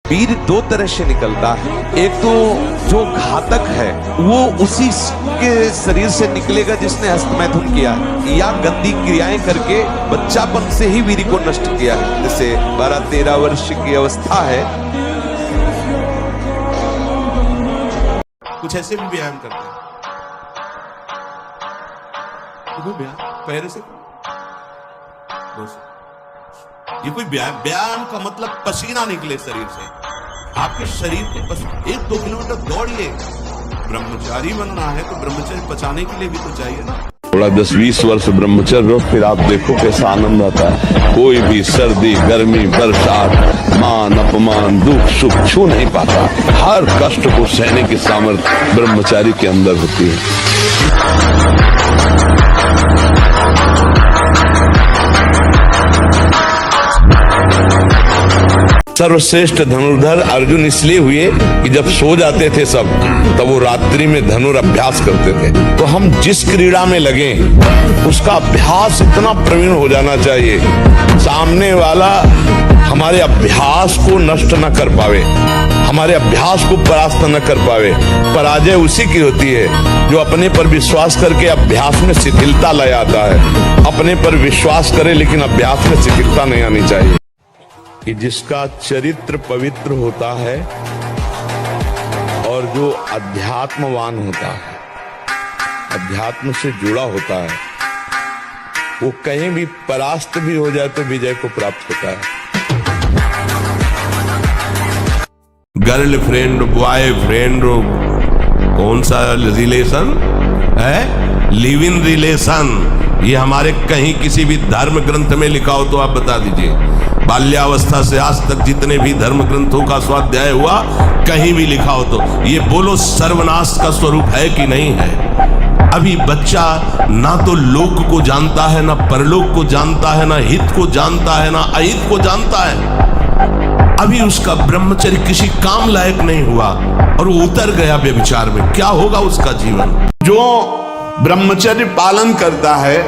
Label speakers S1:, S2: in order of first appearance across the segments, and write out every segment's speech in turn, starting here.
S1: वीर दो तरह से निकलता है। एक तो जो घातक है वो उसी के शरीर से निकलेगा जिसने हस्तमैथुन किया है या गंदी क्रियाएं करके बच्चापन से ही वीर को नष्ट किया है। जैसे 12-13 वर्ष की अवस्था है।
S2: कुछ ऐसे भी व्यायाम करते हैं, पैर से ये कोई व्यायाम का मतलब पसीना निकले शरीर से, आपके शरीर को 1-2 किलोमीटर दौड़िए। ब्रह्मचारी बनना है तो ब्रह्मचर्य बचाने के लिए भी तो चाहिए ना।
S3: थोड़ा 10-20 वर्ष ब्रह्मचर्य रहो, फिर आप देखो कैसा आनंद आता है। कोई भी सर्दी, गर्मी, बरसात, मान अपमान, दुख सुख छू नहीं पाता। हर कष्ट को सहने की सामर्थ्य ब्रह्मचारी के अंदर होती है। सर्वश्रेष्ठ धनुर्धर अर्जुन इसलिए हुए कि जब सो जाते थे सब, तब वो रात्रि में धनुर अभ्यास करते थे। तो हम जिस क्रीड़ा में लगे उसका अभ्यास इतना प्रवीण हो जाना चाहिए, सामने वाला हमारे अभ्यास को नष्ट न कर पावे, हमारे अभ्यास को परास्त न कर पावे। पराजय उसी की होती है जो अपने पर विश्वास करके अभ्यास में शिथिलता ले आता है। अपने पर विश्वास करे लेकिन अभ्यास में शिथिलता नहीं आनी चाहिए। कि जिसका चरित्र पवित्र होता है और जो अध्यात्मवान होता है, अध्यात्म से जुड़ा होता है, वो कहीं भी परास्त भी हो जाए तो विजय को प्राप्त होता है।
S2: गर्लफ्रेंड, बॉयफ्रेंड, कौन सा रिलेशन है? Live in relation. ये हमारे कहीं किसी भी धर्म ग्रंथ में लिखा हो तो आप बता दीजिए। बाल्यावस्था से आज तक जितने भी धर्म ग्रंथों का स्वाध्याय हुआ, कहीं भी लिखा हो तो ये बोलो सर्वनाश का स्वरूप है कि नहीं है? अभी बच्चा ना तो लोक को जानता है, ना परलोक को जानता है, ना हित को जानता है, ना अहित को जानता है। अभी उसका ब्रह्मचर्य किसी काम लायक नहीं हुआ और वो उतर गया व्यभिचार में। क्या होगा उसका जीवन? जो ब्रह्मचर्य पालन करता है,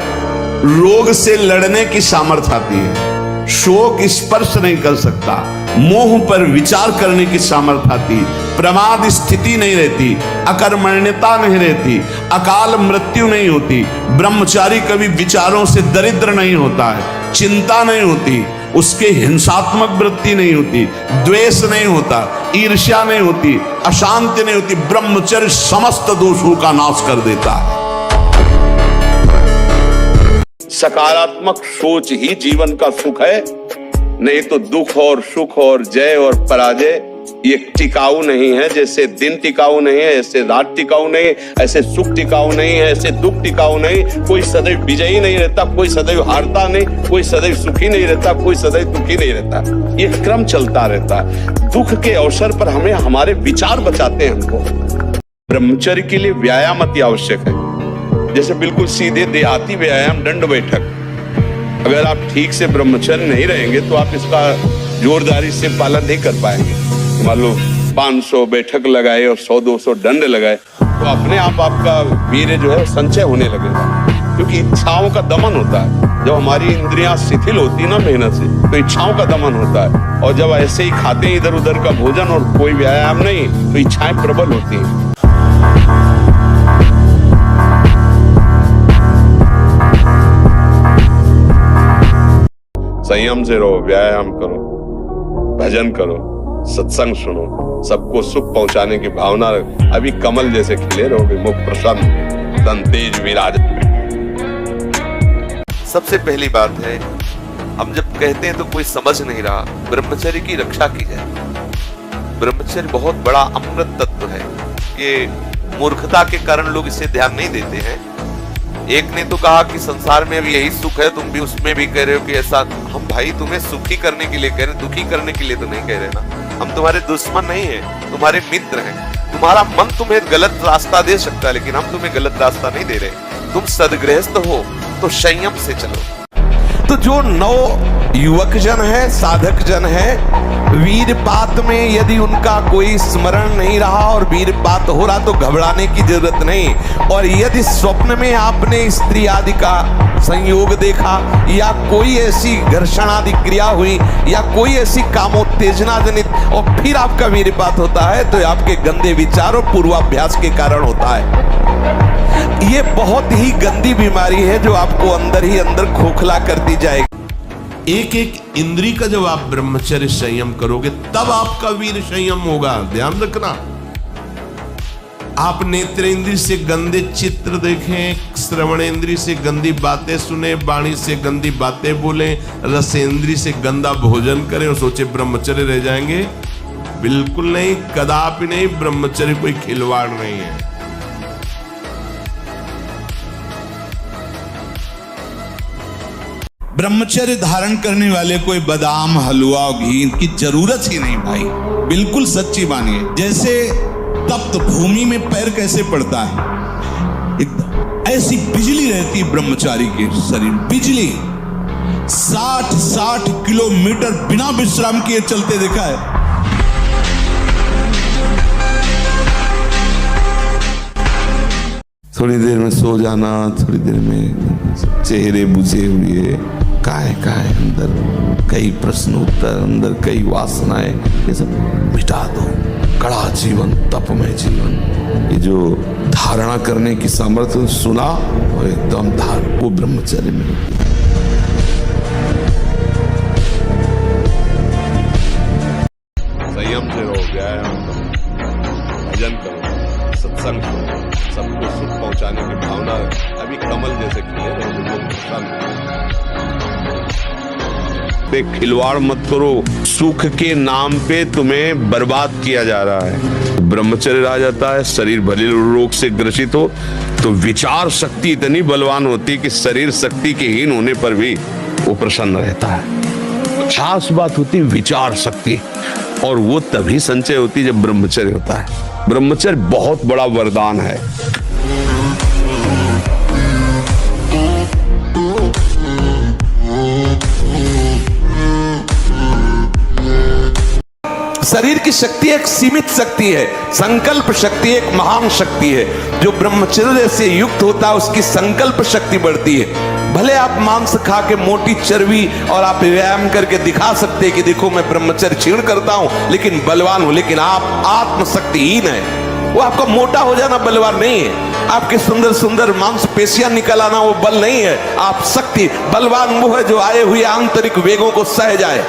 S2: रोग से लड़ने की सामर्थ्य आती है, शोक स्पर्श नहीं कर सकता, मोह पर विचार करने की सामर्थ्य आती, प्रमाद स्थिति नहीं रहती, अकर्मण्यता नहीं रहती, अकाल मृत्यु नहीं होती। ब्रह्मचारी कभी विचारों से दरिद्र नहीं होता है, चिंता नहीं होती, उसके हिंसात्मक वृत्ति नहीं होती, द्वेष नहीं होता, ईर्ष्या नहीं होती, अशांति नहीं होती। ब्रह्मचर्य समस्त दोषों का नाश कर देता है।
S3: सकारात्मक सोच ही जीवन का सुख है, नहीं तो दुख और सुख और जय और पराजय ये टिकाऊ नहीं है। जैसे दिन टिकाऊ नहीं है, ऐसे रात टिकाऊ नहीं, ऐसे सुख टिकाऊ नहीं है, ऐसे दुख टिकाऊ नहीं। कोई सदैव विजयी नहीं रहता, कोई सदैव हारता नहीं, कोई सदैव सुखी नहीं रहता, कोई सदैव दुखी नहीं रहता। ये क्रम चलता रहता है। दुख के अवसर पर हमें हमारे विचार बचाते हैं हमको। ब्रह्मचर्य के लिए व्यायाम अति आवश्यक है। जैसे बिल्कुल सीधे देहाती व्यायाम दंड बैठक, अगर आप ठीक से ब्रह्मचर्य नहीं रहेंगे तो आप इसका जोरदारी से पालन नहीं कर पाएंगे। मान लो 500 बैठक लगाए और 100-200 दंड लगाए तो अपने आप आपका वीर्य जो है संचय होने लगेगा, क्योंकि इच्छाओं का दमन होता है। जब हमारी इंद्रियां शिथिल होती है ना मेहनत से, तो इच्छाओं का दमन होता है। और जब ऐसे ही खाते हैं इधर उधर का भोजन और कोई व्यायाम नहीं, तो इच्छाएं प्रबल होती हैं। संयम से रहो, व्यायाम करो, भजन करो, सत्संग सुनो, सबको सुख पहुंचाने की भावना। अभी कमल जैसे खिले रहोगे, मुख प्रसन्न, तन तेज विराज।
S1: सबसे पहली बात है, हम जब कहते हैं तो कोई समझ नहीं रहा, ब्रह्मचर्य की रक्षा की जाए। ब्रह्मचर्य बहुत बड़ा अमृत तत्व है। ये मूर्खता के कारण लोग इसे ध्यान नहीं देते हैं। एक ने तो कहा कि संसार में भी यही सुख है, तुम भी उसमें भी कह रहे हो कि ऐसा। हम भाई तुम्हें सुखी करने के लिए कह रहे, दुखी करने के लिए तो नहीं कह रहे ना। हम तुम्हारे दुश्मन नहीं है, तुम्हारे मित्र हैं। तुम्हारा मन तुम्हें गलत रास्ता दे सकता है, लेकिन हम तुम्हें गलत रास्ता नहीं दे रहे। तुम सदगृहस्थ हो तो संयम से चलो। तो जो 9 युवक जन है, साधक जन है, वीरपात में यदि उनका कोई स्मरण नहीं रहा और वीरपात हो रहा तो घबराने की जरूरत नहीं। और यदि स्वप्न में आपने स्त्री आदि का संयोग देखा या कोई ऐसी घर्षण आदि क्रिया हुई या कोई ऐसी कामोत्तेजना जनित और फिर आपका वीरपात होता है तो आपके गंदे विचारों पूर्वाभ्यास के कारण होता है। ये बहुत ही गंदी बीमारी है जो आपको अंदर ही अंदर खोखला करती जाएगी।
S2: एक एक इंद्री का जब आप ब्रह्मचर्य संयम करोगे तब आपका वीर संयम होगा। ध्यान रखना, आप नेत्रेंद्री से गंदे चित्र देखें, श्रवणेंद्री से गंदी बातें सुने, वाणी से गंदी बातें बोलें, रसेंद्री से गंदा भोजन करें और सोचे ब्रह्मचर्य रह जाएंगे। बिल्कुल नहीं, कदापि नहीं। ब्रह्मचर्य कोई खिलवाड़ नहीं है।
S4: ब्रह्मचर्य धारण करने वाले कोई बादाम हलवा और घी की जरूरत ही नहीं भाई, बिल्कुल सच्ची मानिए। जैसे तप्त भूमि में पैर कैसे पड़ता है, एकदम ऐसी बिजली रहती है ब्रह्मचारी के शरीर। बिजली 60-60 किलोमीटर बिना विश्राम किए चलते देखा है।
S3: थोड़ी देर में सो जाना, थोड़ी देर में चेहरे बुझे हुए, काय अंदर कई प्रश्न उत्तर, अंदर कई वासनाएं, ये सब मिटा दो। कड़ा जीवन, तपमय जीवन, ये जो धारणा करने की सामर्थ्य सुना और एकदम वो ब्रह्मचर्य में। संयम से रहो, व्यायाम करो, भजन करो, सत्संग करो, सबको सुख पहुंचाने की भावना। अभी कमल जैसे खिले पे खिलवाड़ मत करो। सुख के नाम पे तुम्हें बर्बाद किया जा रहा है। ब्रह्मचर्य रह जाता है, शरीर भले रोग से ग्रसित हो तो विचार शक्ति इतनी बलवान होती है कि शरीर शक्ति के हीन होने पर भी वो प्रसन्न रहता है। खास बात होती है विचार शक्ति, और वो तभी संचय होती है जब ब्रह्मचर्य होता है। ब्रह्मचर्य बहुत बड़ा वरदान है।
S1: शरीर की शक्ति एक सीमित शक्ति है, संकल्प शक्ति एक महान शक्ति है। जो ब्रह्मचर्य से युक्त होता है उसकी संकल्प शक्ति बढ़ती है। भले आप मांस खा के मोटी चर्बी और आप व्यायाम करके दिखा सकते हैं कि देखो मैं ब्रह्मचर्य क्षीण करता हूं लेकिन बलवान हूं, लेकिन आप आत्मशक्तिहीन है। वो आपका मोटा हो जाना बलवान नहीं है, आपके सुंदर सुंदर मांसपेशियां निकल आना वो बल नहीं है। आप शक्ति बलवान वो है जो आए हुए आंतरिक वेगों को सह जाए।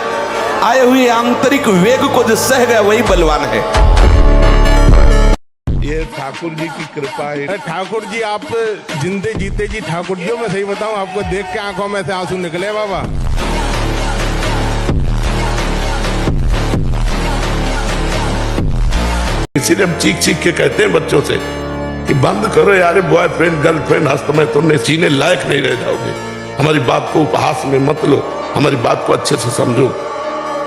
S1: आए हुए आंतरिक वेग को जो सह गया वही बलवान है।
S3: ये ठाकुर जी की कृपा है।
S5: ठाकुर जी आप जिंदे जीते जी ठाकुर जी, मैं सही बताऊं आपको देख के आंखों में से आंसू निकले बाबा।
S3: इसीलिए हम चीख चीख के कहते हैं बच्चों से कि बंद करो यार, बॉयफ्रेंड गर्लफ्रेंड हस्त में तुमने जीने लायक नहीं रह जाओगे। हमारी बात को उपहास में मत लो, हमारी बात को अच्छे से समझो।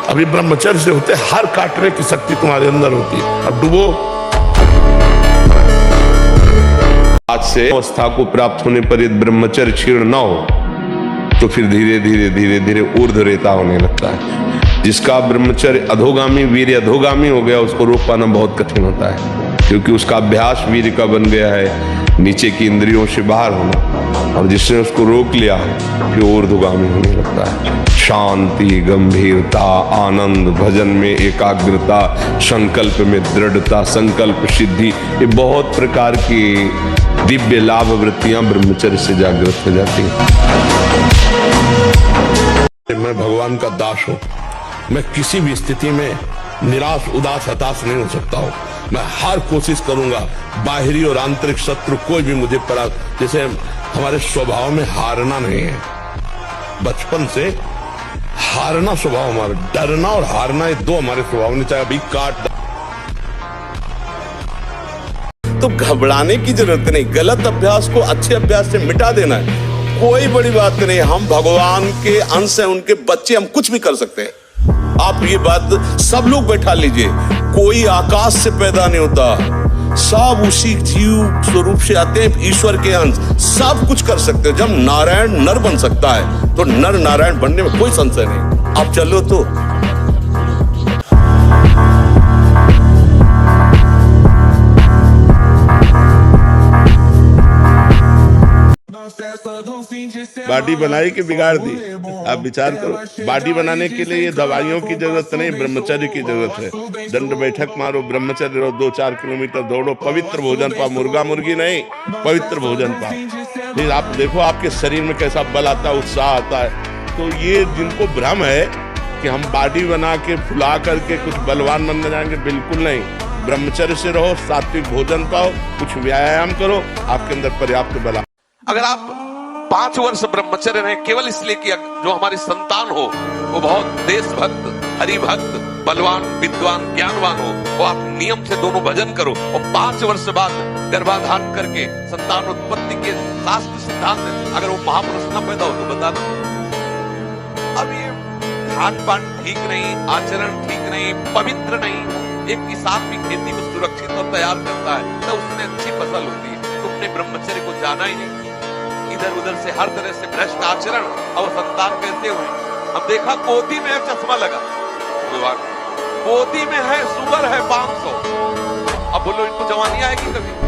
S3: अभी ब्रह्मचर्य से होते हर काटने की शक्ति तुम्हारे अंदर होती है। अब डूबो। आज से अवस्था को प्राप्त होने पर यदि ब्रह्मचर्य क्षीण न हो तो फिर धीरे धीरे धीरे धीरे ऊर्ध्वरेता होने लगता है। जिसका ब्रह्मचर्य अधोगामी वीर्य अधोगामी हो गया उसको रोक पाना बहुत कठिन होता है, क्योंकि उसका अभ्यास वीर्य का बन गया है नीचे की इंद्रियों से बाहर होना, और जिसने उसको रोक लिया फिर ऊर्ध्वगामी होने लगता है। शांति, गंभीरता, आनंद, भजन में एकाग्रता, संकल्प में दृढ़ता, संकल्प सिद्धि, ये बहुत प्रकार की दिव्य लाभ वृत्तियां ब्रह्मचर्य से जागृत हो जाती हैं। मैं भगवान का दास हूं, मैं किसी भी स्थिति में निराश, उदास, हताश नहीं हो सकता हूं। मैं हर कोशिश करूंगा, बाहरी और आंतरिक शत्रु कोई भी मुझे पड़ा, जैसे हमारे स्वभाव में हारना नहीं है। बचपन से हारना स्वभाव हमारा, डरना और हारना ये दो हमारे स्वभाव ने, चाहे अभी काट। तो घबराने की जरूरत नहीं, गलत अभ्यास को अच्छे अभ्यास से मिटा देना है, कोई बड़ी बात नहीं। हम भगवान के अंश हैं, उनके बच्चे, हम कुछ भी कर सकते हैं। आप ये बात सब लोग बैठा लीजिए, कोई आकाश से पैदा नहीं होता, सब उसी जीव स्वरूप से आते हैं, ईश्वर के अंश, सब कुछ कर सकते हैं। जब नारायण नर बन सकता है तो नर नारायण बनने में कोई संशय नहीं।
S4: अब चलो तो।
S5: बॉडी बनाई कि बिगाड़ दी? आप विचार करो। बॉडी बनाने के लिए ये दवाइयों की जरूरत नहीं, ब्रह्मचर्य की जरूरत है। दंड बैठक मारो, ब्रह्मचर्य रहो, 2-4 किलोमीटर दौड़ो, पवित्र भोजन पाओ, मुर्गा मुर्गी नहीं, पवित्र भोजन पाओ। फिर आप देखो आपके शरीर में कैसा बल आता है, उत्साह आता है। तो ये जिनको भ्रम है कि हम बॉडी बना के फुला करके कुछ बलवान बन जाएंगे, बिल्कुल नहीं। ब्रह्मचर्य से रहो, सात्विक भोजन पाओ, कुछ व्यायाम करो, आपके अंदर पर्याप्त बल।
S1: अगर आप 5 वर्ष ब्रह्मचर्य रहे केवल इसलिए कि जो हमारी संतान हो वो बहुत देशभक्त, हरिभक्त, बलवान, विद्वान, ज्ञानवान हो, वो आप नियम से दोनों भजन करो और 5 वर्ष बाद गर्भाधान करके संतान उत्पत्ति के शास्त्र सिद्धांत है, अगर वो महापुरुष न पैदा हो तो बता दो। अब ये खान पान ठीक नहीं, आचरण ठीक नहीं, पवित्र नहीं। एक किसान भी खेती को सुरक्षित और तैयार करता है तो उसमें अच्छी फसल होती है। तुमने ब्रह्मचर्य को जाना ही नहीं, इधर उधर से हर तरह से भ्रष्ट आचरण और संतान कैसे हुए। अब देखा गोदी में चश्मा लगा, गोदी में है शुगर है 500। अब बोलो इनको जवानी आएगी कभी?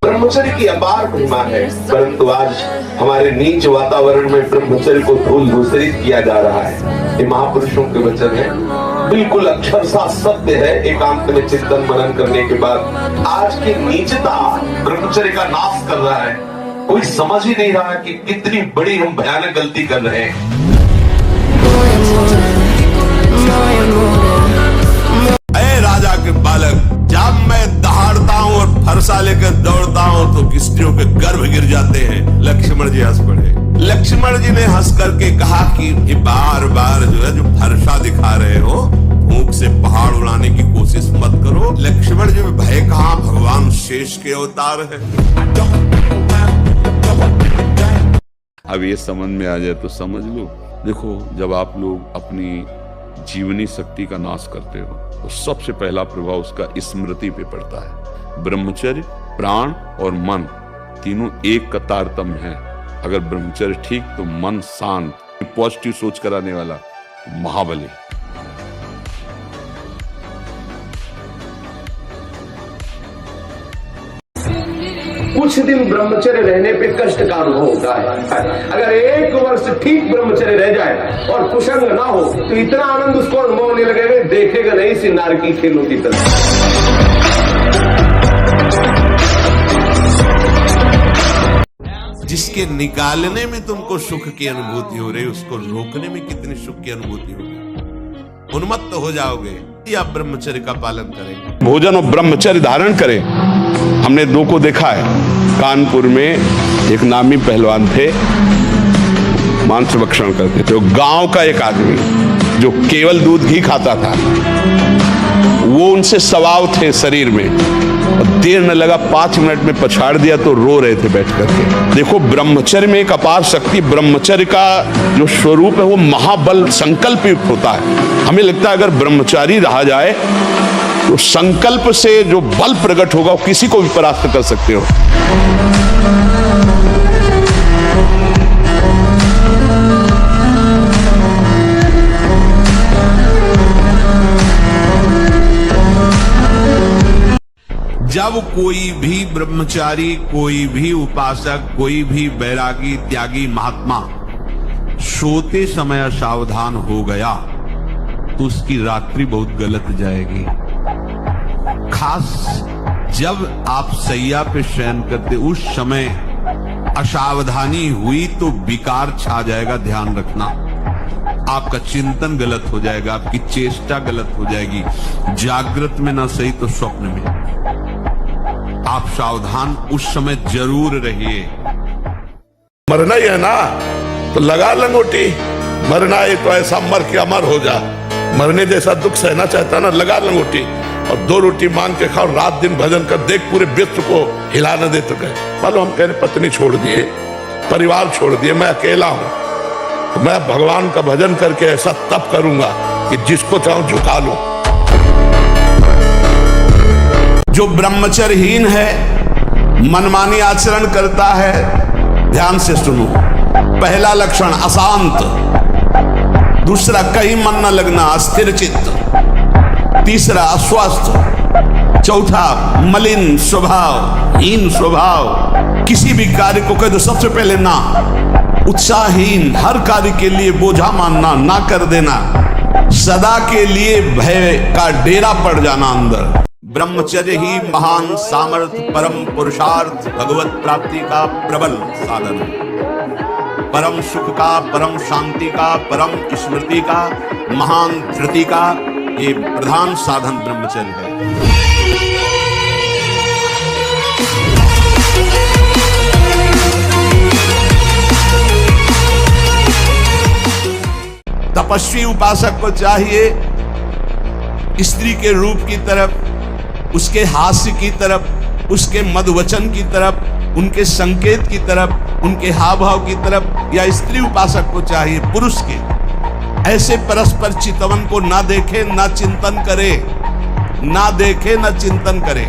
S3: ब्रह्मचर्य की अपार महिमा है, परंतु आज हमारे नीच वातावरण में ब्रह्मचर्य को धूल धूसरित किया जा रहा है। ये महापुरुषों के वचन है, बिल्कुल अक्षरशः सत्य है। एकांत में चिंतन मनन करने के बाद आज की नीचता ब्रह्मचर्य का नाश कर रहा है। कोई समझ ही नहीं रहा कि कितनी बड़ी हम भयानक गलती कर रहे हैं।
S2: अरे राजा के बालक, जब मैं दहाड़ता हूँ और फरसा लेकर दौड़ता हूँ तो किस्तियों के गर्भ गिर जाते हैं। लक्ष्मण जी हंस पड़े। लक्ष्मण जी ने हंस करके कहा कि ये बार बार जो है जो फरसा दिखा रहे हो, भूख से पहाड़ उड़ाने की कोशिश मत करो। लक्ष्मण जी में भय कहाँ, भगवान शेष के अवतार है।
S6: अब ये समझ में आ जाए तो समझ लो। देखो, जब आप लोग अपनी जीवनी शक्ति का नाश करते हो तो सबसे पहला प्रभाव उसका स्मृति पे पड़ता है। ब्रह्मचर्य, प्राण और मन तीनों एक का तारतम्य है। अगर ब्रह्मचर्य ठीक तो मन शांत, पॉजिटिव सोच कराने वाला, महाबली।
S3: कुछ दिन ब्रह्मचर्य रहने पे कष्ट का अनुभव होता है। अगर 1 वर्ष ठीक ब्रह्मचर्य रह जाए और कुसंग ना हो तो इतना आनंद उसको अनुभव होने लगेगा, देखेगा नहीं सिनार की खेलों की तरह।
S2: जिसके निकालने में तुमको सुख की अनुभूति हो रही, उसको रोकने में कितनी सुख की अनुभूति होगी। उन्मत्त हो जाओगे या ब्रह्मचर्य का पालन करेंगे।
S3: भोजन और ब्रह्मचर्य धारण करें। हमने 2 को देखा है। कानपुर में एक नामी पहलवान थे, मांस भक्षण करते थे। गांव का एक आदमी जो केवल दूध घी खाता था, वो उनसे सवाव थे शरीर में। और देर न लगा, 5 मिनट में पछाड़ दिया तो रो रहे थे बैठ करके। देखो, ब्रह्मचर्य में एक अपार शक्ति, ब्रह्मचर्य का जो स्वरूप है वो महाबल संकल्प युक्त होता है। हमें लगता है अगर ब्रह्मचारी रहा जाए तो संकल्प से जो बल प्रकट होगा वो किसी को भी परास्त कर सकते हो।
S2: जब कोई भी ब्रह्मचारी, कोई भी उपासक, कोई भी बैरागी, त्यागी, महात्मा सोते समय असावधान हो गया तो उसकी रात्रि बहुत गलत जाएगी। खास जब आप सैया पे शयन करते उस समय असावधानी हुई तो विकार छा जाएगा, ध्यान रखना। आपका चिंतन गलत हो जाएगा, आपकी चेष्टा गलत हो जाएगी। जागृत में ना सही तो स्वप्न में। आप सावधान उस समय जरूर रहिए।
S5: मरना ही है ना तो लगा लंगोटी। मरना है तो ऐसा मर के अमर हो जा। मरने जैसा दुख सहना चाहता ना, लगा लंगोटी और 2 रोटी मांग के खाओ, रात दिन भजन कर, देख पूरे विश्व को हिला न दे तो गए। मालूम हम कह रहे पत्नी छोड़ दिए, परिवार छोड़ दिए, मैं अकेला हूं, तो मैं भगवान का भजन करके ऐसा तप करूंगा कि जिसको चाहूं झुका लूं।
S2: जो ब्रह्मचर्यहीन है, मनमानी आचरण करता है, ध्यान से सुनो। पहला लक्षण अशांत। दूसरा कहीं मन न लगना, अस्थिर चित्त। तीसरा अस्वस्थ। चौथा मलिन स्वभाव, हीन स्वभाव। किसी भी कार्य को कह दो सबसे पहले ना। उत्साहहीन, हर कार्य के लिए बोझा मानना, ना कर देना। सदा के लिए भय का डेरा पड़ जाना अंदर। ब्रह्मचर्य ही महान सामर्थ्य, परम पुरुषार्थ, भगवत प्राप्ति का प्रबल साधन है। परम सुख का, परम शांति का, परम स्मृति का, महान धृति का ये प्रधान साधन ब्रह्मचर्य है। तपस्वी उपासक को चाहिए स्त्री के रूप की तरफ, उसके हास्य की तरफ, उसके मधुवचन की तरफ, उनके संकेत की तरफ, उनके हाव भाव की तरफ, या स्त्री उपासक को चाहिए पुरुष के ऐसे परस्पर चितवन को ना देखे, ना चिंतन करे, ना देखे, ना चिंतन करे।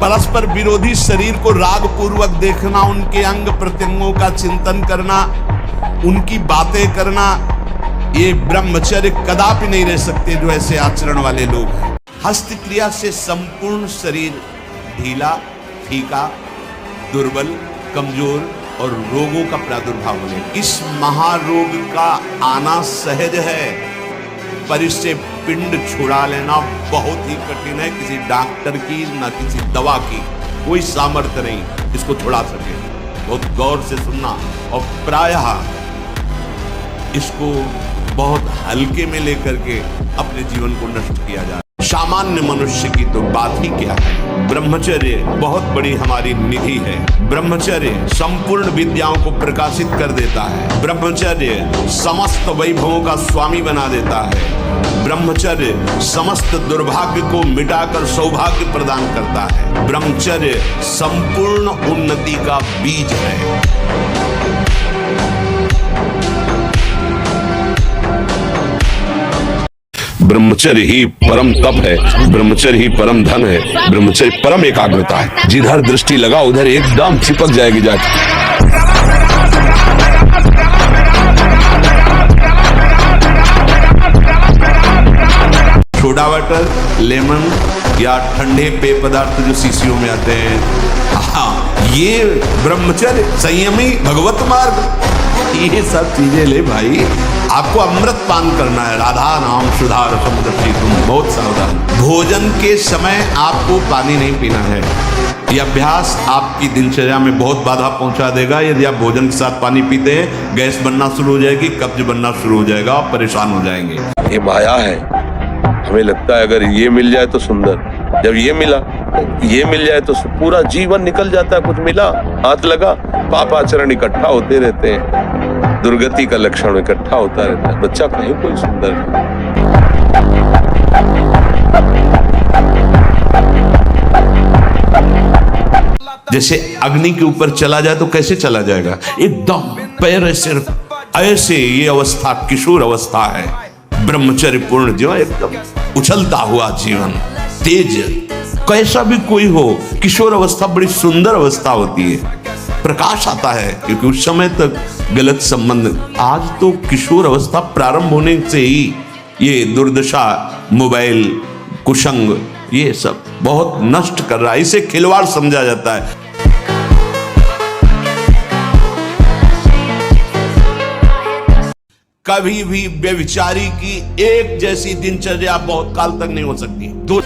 S2: परस्पर विरोधी शरीर को राग पूर्वक देखना, उनके अंग प्रत्यंगों का चिंतन करना, उनकी बातें करना, ये ब्रह्मचर्य कदापि नहीं रह सकते जो ऐसे आचरण वाले लोग हैं। हस्त क्रिया से संपूर्ण शरीर ढीला, फीका, दुर्बल, कमजोर और रोगों का प्रादुर्भाव होने। इस महारोग का आना सहज है, पर इससे पिंड छुड़ा लेना बहुत ही कठिन है। किसी डॉक्टर की ना किसी दवा की कोई सामर्थ्य नहीं इसको छुड़ा सके। बहुत गौर से सुनना, और प्रायः इसको बहुत हल्के में लेकर के अपने जीवन को नष्ट किया जाए। सामान्य मनुष्य की तो बात ही क्या है। ब्रह्मचर्य बहुत बड़ी हमारी निधि है। ब्रह्मचर्य संपूर्ण विद्याओं को प्रकाशित कर देता है। ब्रह्मचर्य समस्त वैभवों का स्वामी बना देता है। ब्रह्मचर्य समस्त दुर्भाग्य को मिटाकर सौभाग्य प्रदान करता है। ब्रह्मचर्य संपूर्ण उन्नति का बीज है।
S5: ब्रह्मचर्य ही परम तप है, ब्रह्मचर्य ही परम धन है, ब्रह्मचर्य परम एकाग्रता है। जिधर दृष्टि लगा उधर एकदम चिपक जाएगी जाके।
S2: सोडा वाटर, लेमन या ठंडे पेय पदार्थ जो शीशियों में आते हैं, हाँ, ये ब्रह्मचर्य, संयमी, भगवत मार्ग, ये सब चीजें ले भाई। आपको अमृत पान करना है। राधा नाम सुधा रसम तुम बहुत सावधान। भोजन के समय आपको पानी नहीं पीना है। यह अभ्यास आपकी दिनचर्या में बहुत बाधा पहुंचा देगा। यदि आप भोजन के साथ पानी पीते हैं, गैस बनना शुरू हो जाएगी, कब्ज बनना शुरू हो जाएगा, आप परेशान हो जाएंगे।
S3: ये माया है। हमें लगता है अगर ये मिल जाए तो सुंदर, जब ये मिला, ये मिल जाए तो पूरा जीवन निकल जाता है। कुछ मिला, हाथ लगा, पापाचरण इकट्ठा होते रहते हैं, दुर्गति का लक्षण इकट्ठा होता रहता है। बच्चा कहीं कोई सुंदर नहीं।
S2: जैसे अग्नि के ऊपर चला जाए तो कैसे चला जाएगा? एकदम पैर ऐसे ऐसे, ये अवस्था किशोर अवस्था है। ब्रह्मचर्य पूर्ण जीवन, एकदम उछलता हुआ जीवन, तेज, कैसा भी कोई हो। किशोर अवस्था बड़ी सुंदर अवस्था होती है, प्रकाश आता है, क्योंकि उस समय तक गलत संबंध। आज तो किशोर अवस्था प्रारंभ होने से ही ये दुर्दशा, मोबाइल, कुसंग, ये सब बहुत नष्ट कर रहा है। इसे खिलवाड़ समझा जाता है। कभी भी व्यभिचारी की एक जैसी दिनचर्या बहुत काल तक नहीं हो सकती। दो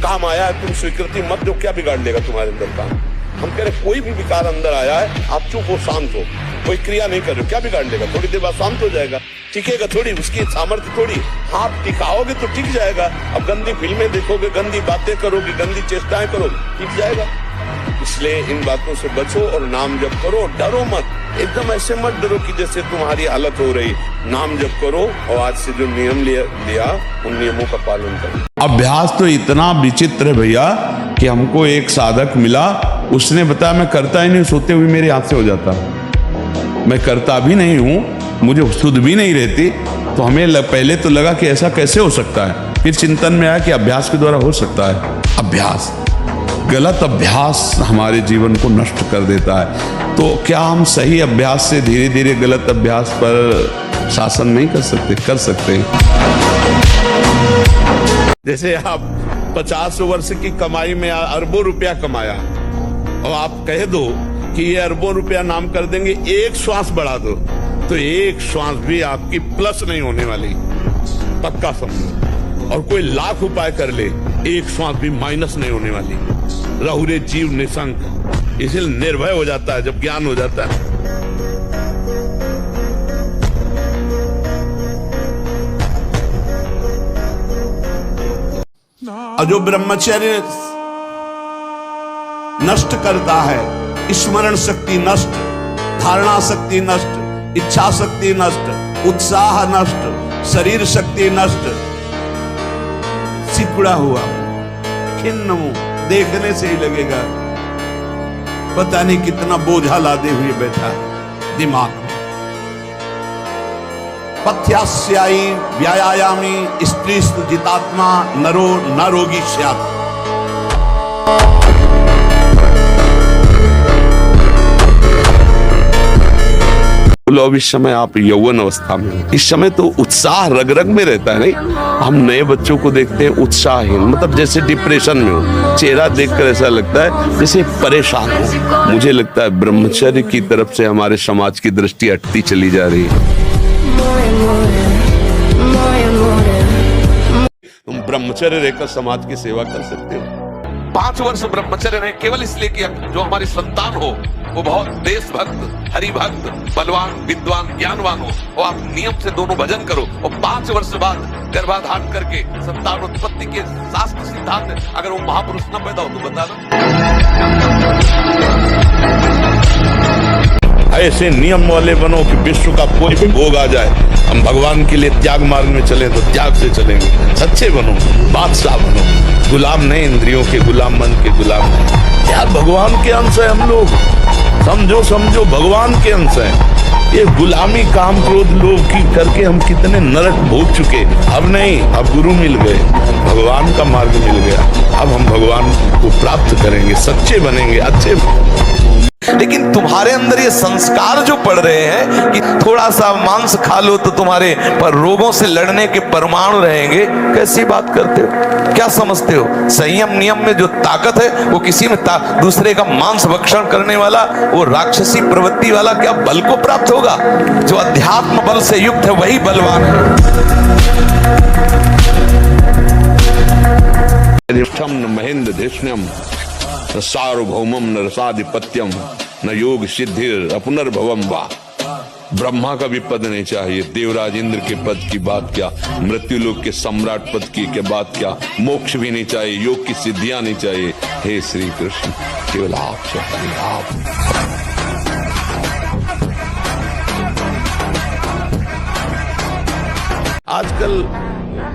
S3: काम आया है, तुम स्वीकृति मत दो, क्या बिगाड़ लेगा तुम्हारे अंदर काम? हम कह रहे कोई भी विकार अंदर आया है, आप चुप हो, शांत हो, कोई क्रिया नहीं कर रहे हो, क्या बिगाड़ लेगा? थोड़ी देर बाद शांत हो जाएगा, टिकेगा थोड़ी, उसकी सामर्थ्य थोड़ी। आप टिकाओगे तो टिक जाएगा। अब गंदी फिल्में देखोगे, गंदी बातें करोगे, गंदी चेष्टाएं करोगे, टिक जाएगा। इसलिए इन बातों से बचो और नाम जप करो। डरो मत, एकदम ऐसे मत डरो कि जैसे तुम्हारी हालत हो रही। नाम जप करो और आज से जो नियम लिया उन नियमों का पालन करो।
S5: अभ्यास तो इतना विचित्र है भैया कि हमको एक साधक मिला, उसने बताया मैं करता ही नहीं, सोते हुए मेरे हाथ से हो जाता, मैं करता भी नहीं हूँ, मुझे सुध भी नहीं रहती। तो हमें पहले तो लगा कि ऐसा कैसे हो सकता है, फिर चिंतन में आया कि अभ्यास के द्वारा हो सकता है। अभ्यास, गलत अभ्यास हमारे जीवन को नष्ट कर देता है। तो क्या हम सही अभ्यास से धीरे धीरे गलत अभ्यास पर शासन नहीं कर सकते, कर सकते हैं। जैसे आप 50 वर्ष की कमाई में अरबों रुपया कमाया और आप कह दो कि ये अरबों रुपया नाम कर देंगे, एक श्वास बढ़ा दो तो एक श्वास भी आपकी प्लस नहीं होने वाली, पक्का समझो। और कोई लाख उपाय कर ले, एक श्वास भी माइनस नहीं होने वाली। रहुरे जीव निशंक, इसलिए निर्भय हो जाता है जब ज्ञान हो जाता है।
S4: और जो ब्रह्मचर्य नष्ट करता है, स्मरण शक्ति नष्ट, धारणा शक्ति नष्ट, इच्छा शक्ति नष्ट, उत्साह नष्ट, शरीर शक्ति नष्ट, सिकुड़ा हुआ, खिन्न मुंह, देखने से ही लगेगा पता नहीं कितना बोझा लादे हुए बैठा है दिमाग में। पथ्यास्यायी व्यायामी स्त्रीस्तु जितात्मा नरो न रोगी स्यात्।
S3: बोलो अब इस समय आप यौवन अवस्था में हो, इस समय तो उत्साह रग रग में रहता है। नहीं, हम नए बच्चों को देखते हैं उत्साहहीन, मतलब जैसे डिप्रेशन में हो, चेहरा देखकर ऐसा लगता है जैसे परेशान हो। मुझे लगता है ब्रह्मचर्य की तरफ से हमारे समाज की दृष्टि हटती चली जा रही है। तुम ब्रह्मचर्य रहकर समाज की सेवा कर सकते हो।
S1: 5 वर्ष ब्रह्मचर्य नहीं केवल इसलिए कि जो हमारी संतान हो वो बहुत देशभक्त, हरिभक्त, बलवान, विद्वान, ज्ञानवान हो, और आप नियम से दोनों भजन करो, और 5 वर्ष बाद गर्भाधान करके संतान उत्पत्ति के शास्त्र सिद्धांत अगर वो महापुरुष न पैदा हो तो बता दो।
S5: ऐसे नियम वाले बनो कि विश्व का कोई भी भोग आ जाए, हम भगवान के लिए त्याग मार्ग में चले तो त्याग से चलेंगे। सच्चे बनो, बादशाह बनो, गुलाम नहीं, इंद्रियों के गुलाम, मन के गुलाम नहीं। यार भगवान के अंश है हम लोग, समझो समझो भगवान के अंश है। ये गुलामी, काम, क्रोध, लोभ की करके हम कितने नरक भोग चुके। अब नहीं, अब गुरु मिल गए, भगवान का मार्ग मिल गया, अब हम भगवान को प्राप्त करेंगे, सच्चे बनेंगे, अच्छे।
S1: लेकिन तुम्हारे अंदर ये संस्कार जो पड़ रहे हैं कि थोड़ा सा मांस खा लो तो तुम्हारे पर रोगों से लड़ने के परमाणु रहेंगे, कैसी बात करते हो? क्या समझते हो? संयम नियम में जो ताकत है वो किसी में दूसरे का मांस भक्षण करने वाला, वो राक्षसी प्रवृत्ति वाला क्या बल को प्राप्त होगा? जो अध्यात्म बल से युक्त है वही बलवान है।
S5: न महेंद्र देशनम न सार्वभौमम न रसाधिपत्यम न योग सिद्धिर अपुनर्भवम वा। ब्रह्मा का भी पद नहीं चाहिए, देवराज इंद्र के पद की बात क्या, मृत्यु लोक के सम्राट पद की के बात क्या, मोक्ष भी नहीं चाहिए, योग की सिद्धियां नहीं चाहिए। हे श्री कृष्ण, केवल आप चाहिए, आप। आजकल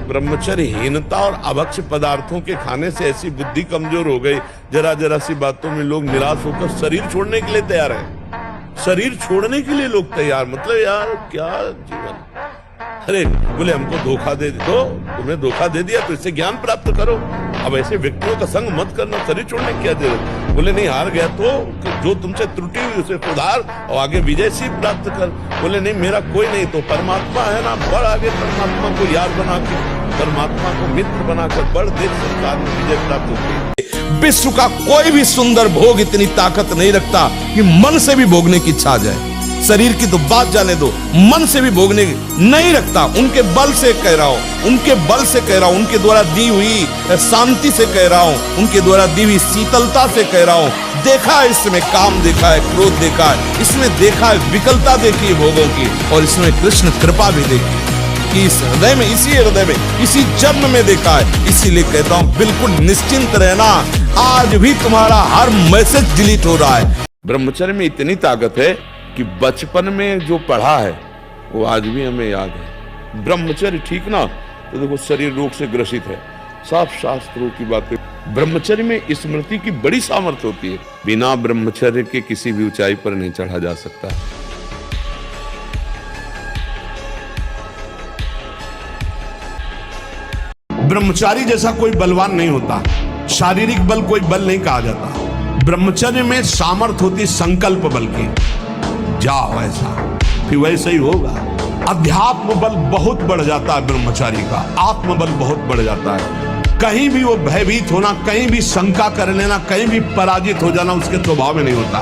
S5: ब्रह्मचर्यहीनता और अभक्ष पदार्थों के खाने से ऐसी बुद्धि कमजोर हो गई, जरा जरा सी बातों में लोग निराश होकर शरीर छोड़ने के लिए तैयार हैं। शरीर छोड़ने के लिए लोग तैयार, मतलब यार क्या जीवन। अरे बोले हमको धोखा दे दो, तुम्हें धोखा दे दिया तो इससे ज्ञान प्राप्त करो, अब ऐसे व्यक्तियों का संग मत करना, शरीर छोड़ने की क्या जरूरत। बोले नहीं, हार गया तो जो तुमसे त्रुटि हुई उसे सुधार और आगे विजय सी प्राप्त कर। बोले नहीं, मेरा कोई नहीं तो परमात्मा है ना, बढ़ आगे, परमात्मा को याद बना के, परमात्मा को मित्र बनाकर बढ़, देख संसार में विजय प्राप्त होती है।
S4: विश्व का कोई भी सुंदर भोग इतनी ताकत नहीं रखता कि मन से भी भोगने की इच्छा आ जाए। शरीर की तो बात जाने दो, मन से भी भोगने नहीं रखता। उनके बल से कह रहा हूं, उनके बल से कह रहा हूं, उनके द्वारा दी हुई शांति से कह रहा हूं, उनके द्वारा दी हुई शीतलता से कह रहा हूं। देखा है इसमें काम, देखा है क्रोध, देखा है इसमें, देखा है विकलता देखी है भोगों की, और इसमें कृष्ण कृपा भी देखी कि इस हृदय में, इसी हृदय में, इसी जन्म में देखा है। इसीलिए कहता हूं बिल्कुल निश्चिंत रहना, आज भी तुम्हारा हर मैसेज डिलीट हो रहा है।
S5: ब्रह्मचर्य में इतनी ताकत है कि बचपन में जो पढ़ा है वो आज भी हमें याद है। ब्रह्मचर्य ठीक ना, तो देखो शरीर रोग से ग्रसित है, सब शास्त्रों की बातें। ब्रह्मचर्य में स्मृति की बड़ी सामर्थ्य होती है, बिना ब्रह्मचर्य के किसी भी ऊंचाई पर नहीं चढ़ा जा सकता।
S4: ब्रह्मचारी जैसा कोई बलवान नहीं होता, शारीरिक बल कोई बल नहीं कहा जाता। ब्रह्मचर्य में सामर्थ्य होती संकल्प बल की। जाओ ऐसा, फिर वैसे ही होगा।
S2: अध्यात्म बल बहुत बढ़ जाता है ब्रह्मचारी का, आत्मबल बहुत बढ़ जाता है। कहीं भी वो भयभीत होना, कहीं भी शंका कर लेना, कहीं भी पराजित हो जाना उसके स्वभाव में नहीं होता।